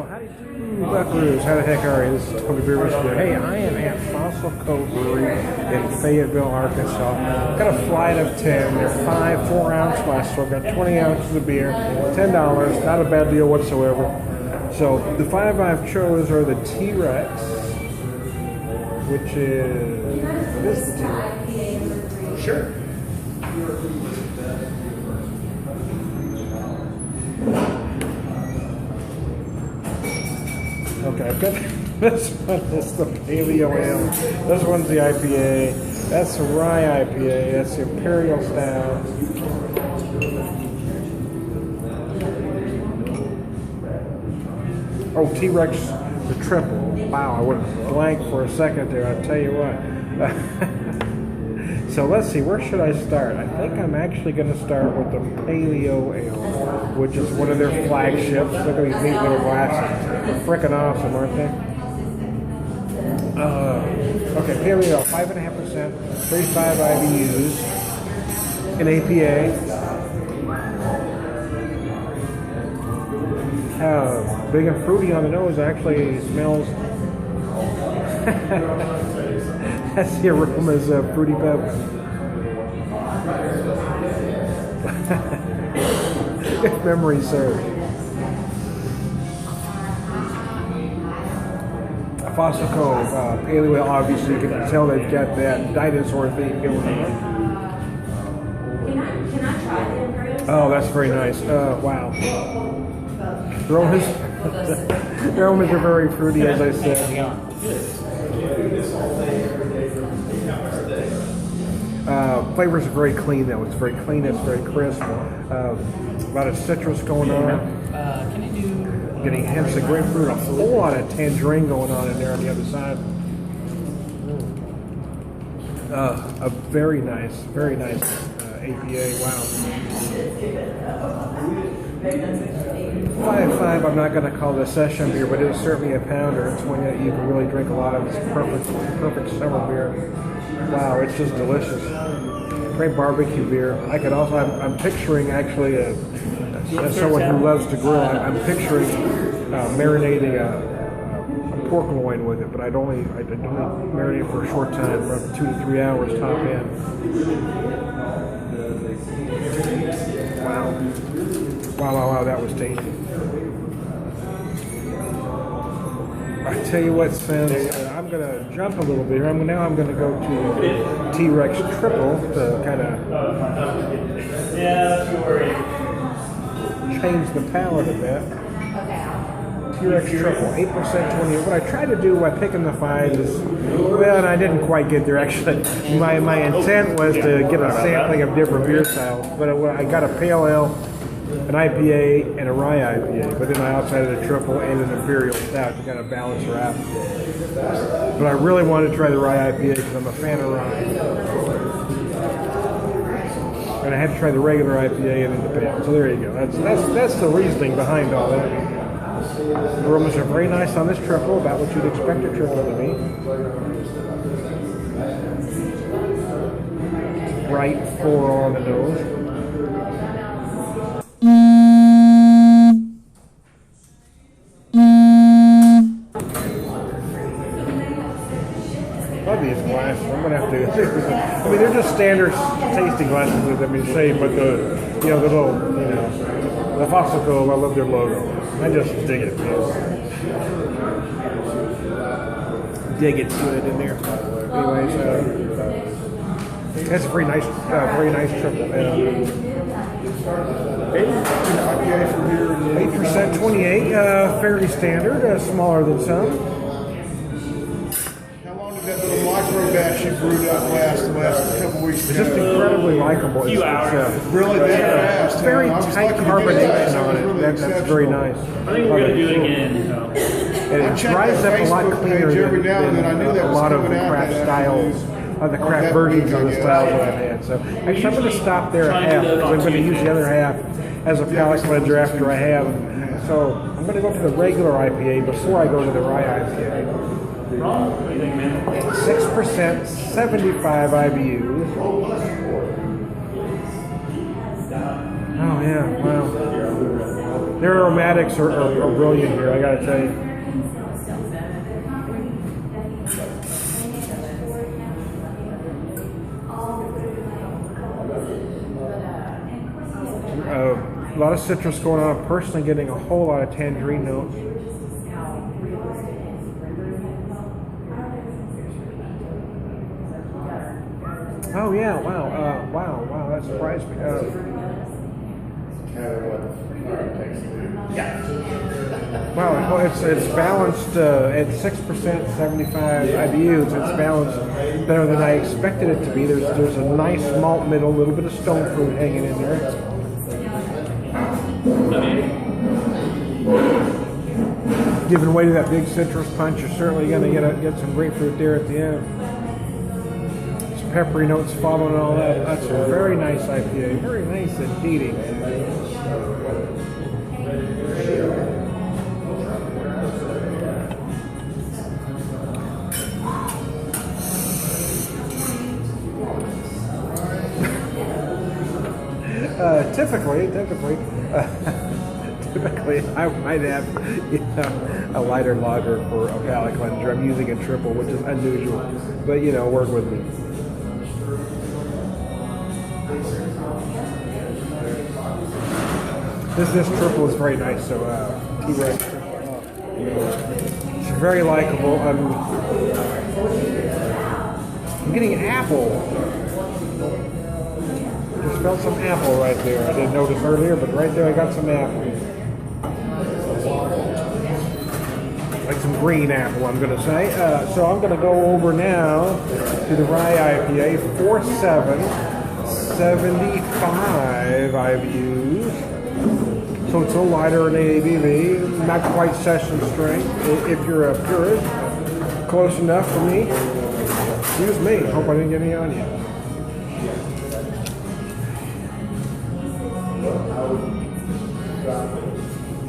Well, how do you do, Buckaroos? How the heck are you? This is Tony Brewery here. Hey, I am at Fossil Cove Brewery in Fayetteville, Arkansas. Got a flight of 10. They're 4-ounce glasses, so I've got 20 ounces of beer, $10. Not a bad deal whatsoever. So the 5 I've chose are the T-Rex, which is, what is the T-Rex? Sure. Okay, I've got this one is the Paleo Ale. This one's the IPA. That's the Rye IPA. That's the Imperial Stout. Oh, T-Rex, the triple. Wow, I went blank for a second there, I'll tell you what. So let's see, where should I start? I think I'm actually going to start with the Paleo Ale, which is one of their flagships. Look at these neat little glasses. They're freaking awesome, aren't they? Okay, Paleo Ale, 5.5%, 35 IBUs, an APA. Big and fruity on the nose, actually smells. That's the aromas of fruity pebbles. If memory serves. Fossil Cove, Paleo Ale, obviously you can tell they've got that dinosaur theme going on. Oh, that's very nice. Wow. Their aromas are very fruity, as I said. Flavors are very clean, though. It's very clean. It's very crisp. A lot of citrus going on. Can you do? Getting hints of grapefruit. A whole lot of tangerine going on in there on the other side. A very nice APA. Wow. 5.5. I'm not going to call it a session beer, but it is certainly a pounder. It's one that you can really drink a lot of. It's perfect summer beer. Wow, it's just delicious. Great barbecue beer. I could also, I'm picturing actually, as someone who loves to grill, I'm picturing marinating a pork loin with it, but I'd only marinate for a short time, around 2 to 3 hours top end. Wow, that was tasty. I tell you what, Sven, I'm going to jump a little bit here. Now I'm going to go to T-Rex Triple to kind of change the palate a bit. T-Rex Triple, 8%, 28. What I tried to do by picking the 5 is, well, and I didn't quite get there actually. My intent was to get a sampling of different beer styles, but I got a Pale Ale, an IPA, and a Rye IPA, but then I also had a triple and an Imperial Stout to kind of balance her out. But I really wanted to try the Rye IPA because I'm a fan of Rye. And I had to try the regular IPA and then the Pale. So there you go. That's the reasoning behind all that. The aromas are very nice on this triple, about what you'd expect a triple to be. Bright 4 on the nose. Love these glasses. I'm gonna have to. I mean, they're just standard tasting glasses. I mean, shape, but the little, the Fossil Cove. I love their logo. I just dig it. Dig it good in there. Anyways, that's a very nice triple. 8%, 28, fairly standard, smaller than some. How long did that little micro batch you brewed up last couple weeks ago? It's just incredibly likable. Few hours. Really that fast. Very tight carbonation on it. That's very nice. I think we're going to do it again. And it dries up a lot cleaner than a lot of the craft styles, the craft versions of the styles that I've had. So actually, I'm going to stop there at half because I'm going to use the other half as a palate cleanser after I have. So I'm going to go for the regular IPA before I go to the Rye IPA. 6%, 75 IBUs. Oh yeah, wow. Their aromatics are brilliant here, I gotta tell you. A lot of citrus going on. I'm personally getting a whole lot of tangerine notes. Oh yeah! Wow! That surprised me. Wow! Well, it's balanced at 6%, 75 IBUs. It's balanced better than I expected it to be. There's a nice malt middle, a little bit of stone fruit hanging in there. Giving way to that big citrus punch, you're certainly going to get some grapefruit there at the end. Some peppery notes following all that. That's a very nice IPA. Very nice indeed. Typically, I might have a lighter lager for a palate cleanser. I'm using a triple, which is unusual, but work with me. This triple is very nice. So T-Rex triple, it's very likable. I'm getting apple. Just felt some apple right there. I didn't notice earlier, but right there I got some apple. Like some green apple, I'm going to say. So I'm going to go over now to the rye IPA, 4.7, 75 IBUs. So it's a little lighter in ABV, not quite session strength. If you're a purist, close enough for me. Excuse me. Hope I didn't get any on you.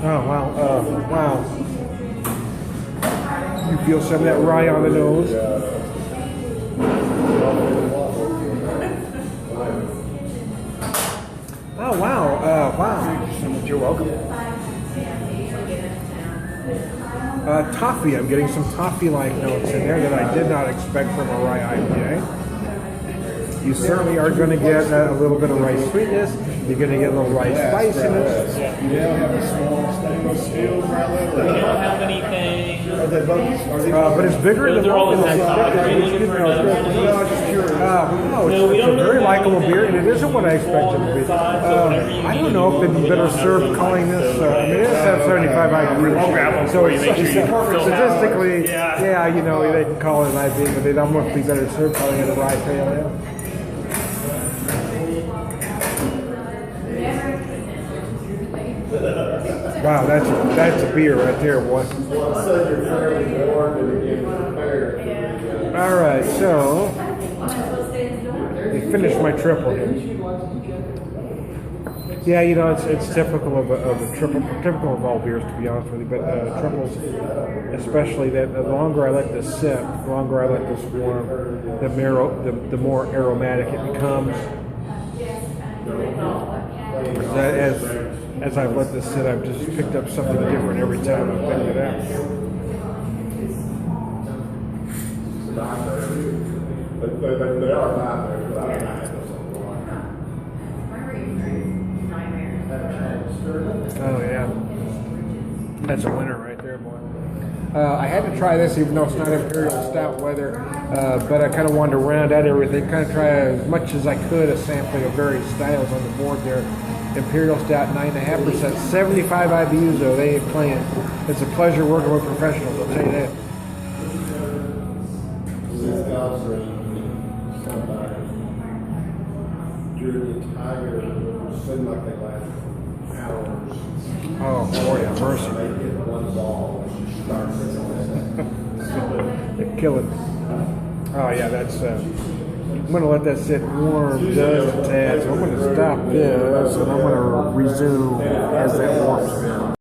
Oh, wow. You feel some of that rye on the nose. Oh, wow. You're welcome. Toffee. I'm getting some toffee-like notes in there that I did not expect from a rye IPA. You certainly are going to get a little bit of rice sweetness. You're going to get a little rice spiciness. You have a small stainless steel outlet. We don't have anything. Are they both? But it's bigger than They're all the same size. Are you Excuse looking me, for I was another just- one of No, I'm just curious. No, No, we it's a don't very really likable have beer, and it isn't what I expected it to be. I don't know if they'd be better served calling this. I mean, it is at 75 IBUs. I'll grab one So for you, it's make sure you fill that statistically, out. Yeah. they can call it an IPA, but they'd almost be better served calling it a rye pale ale. Wow, that's a beer right there, boy. All right, so we finished my triple here. Yeah, it's typical of a triple, typical of all beers, to be honest with you. But triples, especially, that the longer I let this sit, the longer I let this warm, the more aromatic it becomes. As I've let this sit, I've just picked up something different every time I've picked it up. Oh yeah, that's a winner right there, boy. I had to try this, even though it's not Imperial Stout weather, but I kind of wanted to round out everything, kind of try as much as I could a sampling of various styles on the board there. Imperial Stout 9.5%, 75 IBUs though, they ain't playing. It's a pleasure working with professionals, I'll tell you that. Oh boy, have mercy. They're killing me. Oh yeah, that's I'm going to let that sit warm just a tad, so I'm going to stop this and I'm going to resume as that warms down.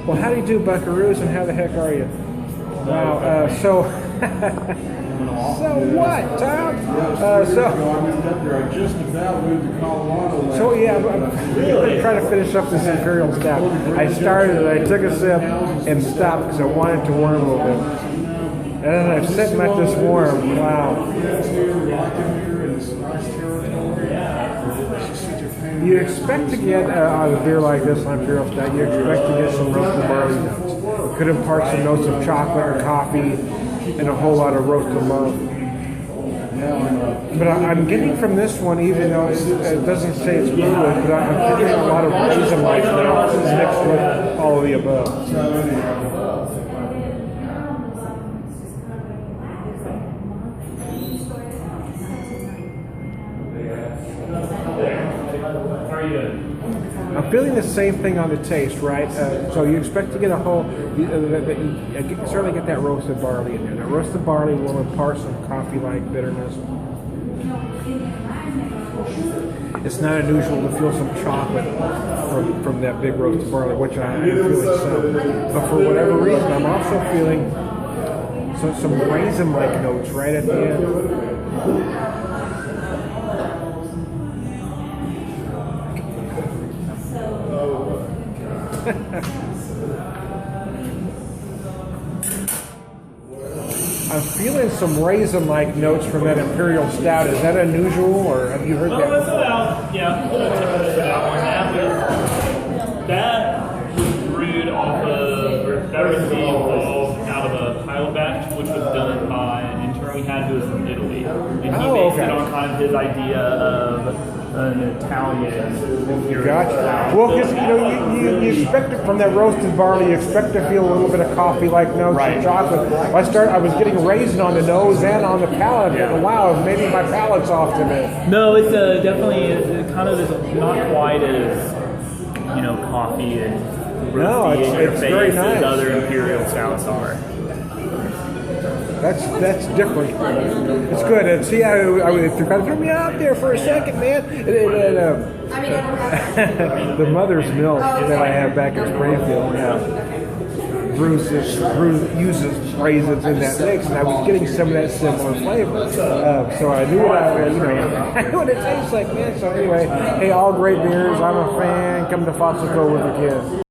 Well, how do you do, buckaroos, and how the heck are you? Wow. So what, Tom? I moved up there. I just about moved to Colorado. So yeah, I'm trying to finish up this Imperial Stout. I started it, I took a sip and stopped because I wanted to warm a little bit. And then I sit and let this warm. Wow. You expect to get on a beer like this, on Imperial Stout, you expect to get some roasted barley notes. Could impart some notes of chocolate or coffee and a whole lot of roasted malt. But I'm getting from this one, even though it doesn't say it's brewed, but I'm getting a lot of raisin-like notes mixed with all of the above. I'm feeling the same thing on the taste, right? So you expect to get a whole, you certainly get that roasted barley in there. Now, roasted barley will impart some coffee-like bitterness. It's not unusual to feel some chocolate from that big roasted barley, which I am feeling some. But for whatever reason, I'm also feeling some raisin-like notes right at the end. I'm feeling some raisin-like notes from that Imperial Stout. Is that unusual, or have you heard that? That's about, yeah, typical for that one. That was brewed off of, or that recipe evolved out of a pilot batch, which was done by an intern we had who was from Italy. And he based it on kind of his idea of an Italian. Gotcha. Well, because you expect it from that roasted barley. You expect to feel a little bit of coffee-like notes and chocolate. I was getting raisin on the nose and on the palate. And wow, maybe my palate's off today. No, it's definitely kind of not quite as coffee and roasty in your it's face very nice. as other Imperial stouts are. That's different. It's good. And see, I kind of threw me out there for a second, man. The mother's milk that I have back in Springfield uses raisins in that mix, and I was getting some of that similar flavor. So I knew I knew what it tastes like, man. So anyway, hey, all great beers. I'm a fan. Come to Fossil Cove with your kids.